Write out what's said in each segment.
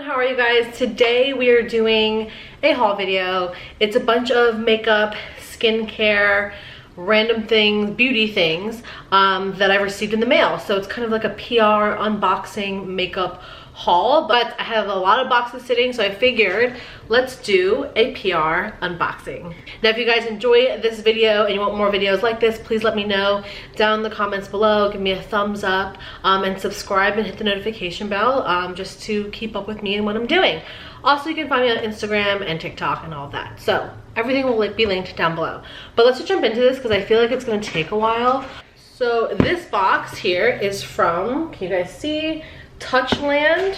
How are you guys? Today we are doing a haul video. It's a bunch of makeup, skincare, random things, beauty things that I received in the mail. So it's kind of like a PR unboxing makeup haul, but I have a lot of boxes sitting, so I figured let's do a PR unboxing. Now if you guys enjoy this video and you want more videos like this, please let me know down in the comments below. Give me a thumbs up and subscribe and hit the notification bell just to keep up with me and what I'm doing. Also, you can find me on Instagram and TikTok and all that. So everything will be linked down below. But let's just jump into this because I feel like it's going to take a while. So this box here is from, can you guys see? Touchland.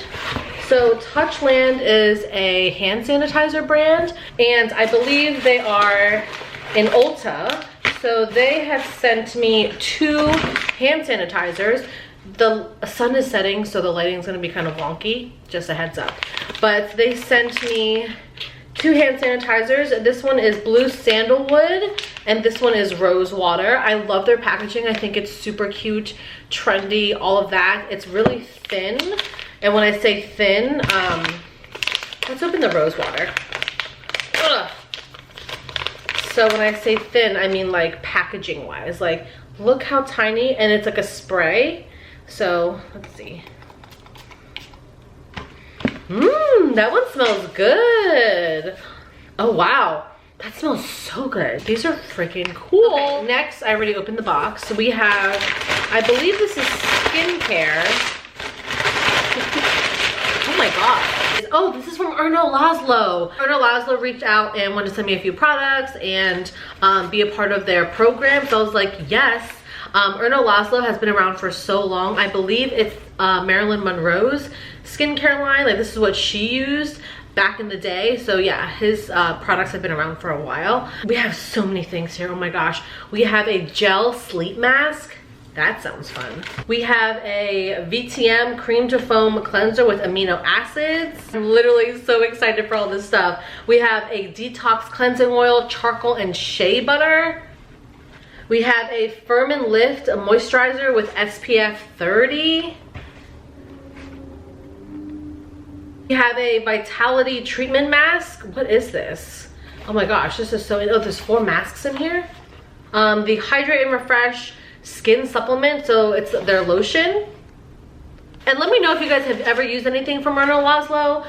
So Touchland is a hand sanitizer brand, and I believe they are in Ulta. So they have sent me 2 hand sanitizers. The sun is setting, so the lighting is going to be kind of wonky, just a heads up. But they sent me 2 hand sanitizers. This one is blue sandalwood and this one is rose water. I love their packaging. I think it's super cute, trendy, all of that. It's really thin. And when I say thin, let's open the rose water. Ugh. So when I say thin, I mean like packaging wise. Like, look how tiny, and it's like a spray. So let's see. That one smells good. Oh wow, that smells so good. These are freaking cool. Okay, next, I already opened the box. So we have, I believe this is skincare. Oh my god. Oh, this is from Erno Laszlo. Erno Laszlo reached out and wanted to send me a few products and be a part of their program. So I was like, yes. Erno Laszlo has been around for so long. I believe it's Marilyn Monroe's skincare line. Like, this is what she used back in the day. So yeah, his products have been around for a while. We have so many things here. Oh my gosh. We have a gel sleep mask. That sounds fun. We have a VTM cream to foam cleanser with amino acids. I'm literally so excited for all this stuff. We have a detox cleansing oil, charcoal and shea butter. We have a Firm and Lift moisturizer with SPF 30. We have a Vitality treatment mask. What is this? Oh my gosh, this is so, oh, there's 4 masks in here. The Hydrate and Refresh skin supplement, so it's their lotion. And let me know if you guys have ever used anything from Erno Laszlo.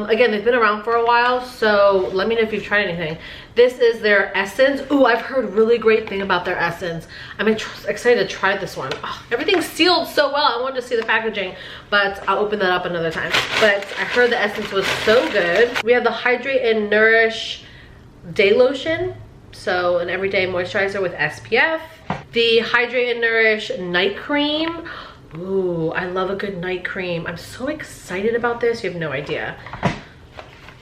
Again, they've been around for a while, so let me know if you've tried anything. This is their essence. Ooh, I've heard really great thing about their essence. I'm excited to try this one. Oh, everything's sealed so well. I wanted to see the packaging, but I'll open that up another time. But I heard the essence was so good. We have the Hydrate and Nourish Day Lotion. So an everyday moisturizer with SPF. The Hydrate and Nourish Night Cream. Ooh, I love a good night cream. I'm so excited about this. You have no idea.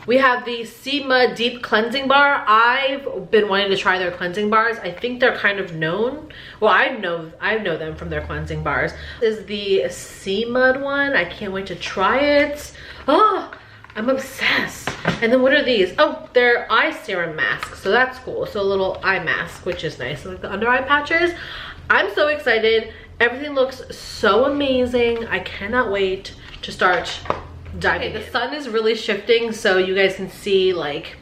We have the Sima Deep Cleansing Bar. I've been wanting to try their cleansing bars. I think they're kind of known. Well, I know them from their cleansing bars. This is the Sima one. I can't wait to try it. Oh, I'm obsessed. And then what are these? Oh, they're eye serum masks. So that's cool. So a little eye mask, which is nice. Like the under eye patches. I'm so excited. Everything looks so amazing. I cannot wait to start diving in. The sun is really shifting, so you guys can see, like,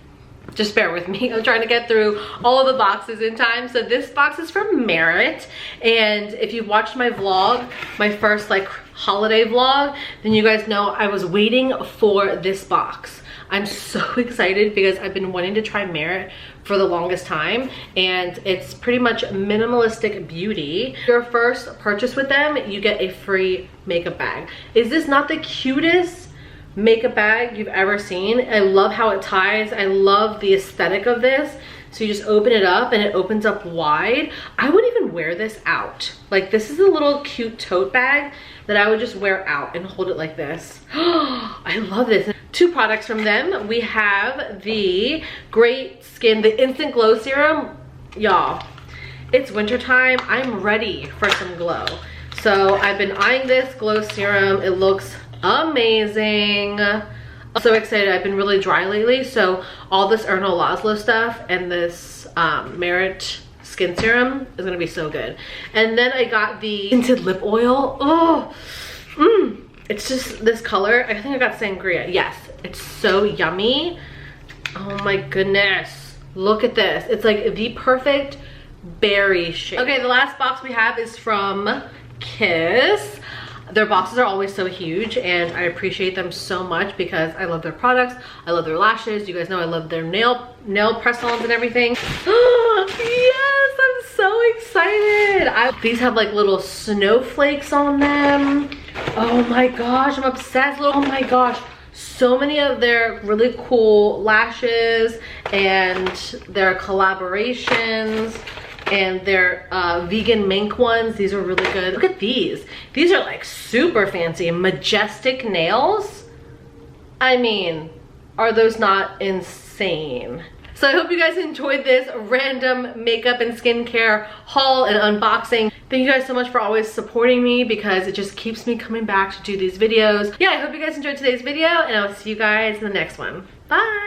just bear with me. I'm trying to get through all of the boxes in time. So this box is from Merit, and if you've watched my vlog, my first like holiday vlog, then you guys know I was waiting for this box. I'm so excited because I've been wanting to try Merit for the longest time, and it's pretty much minimalistic beauty. Your first purchase with them, you get a free makeup bag. Is this not the cutest makeup bag you've ever seen? I love how it ties. I love the aesthetic of this. So you just open it up and it opens up wide. I would even wear this out. Like, this is a little cute tote bag that I would just wear out and hold it like this. I love this. 2 products from them. We have the Great Skin, the Instant Glow Serum. Y'all, it's wintertime. I'm ready for some glow. So I've been eyeing this glow serum. It looks amazing. I'm so excited. I've been really dry lately, so all this Erno Laszlo stuff and this Merit skin serum is gonna be so good. And then I got the tinted lip oil. Oh, It's just this color. I think I got Sangria. Yes, it's so yummy. Oh my goodness. Look at this. It's like the perfect berry shake. Okay, the last box we have is from Kiss. Their boxes are always so huge and I appreciate them so much because I love their products. I love their lashes. You guys know I love their nail press-ons and everything. Yes, I'm so excited. These have like little snowflakes on them. Oh my gosh, I'm obsessed. Oh my gosh. So many of their really cool lashes and their collaborations and their vegan mink ones. These are really good. Look at these. These are like super fancy. Majestic nails. I mean, are those not insane? So I hope you guys enjoyed this random makeup and skincare haul and unboxing. Thank you guys so much for always supporting me because it just keeps me coming back to do these videos. Yeah, I hope you guys enjoyed today's video and I'll see you guys in the next one. Bye!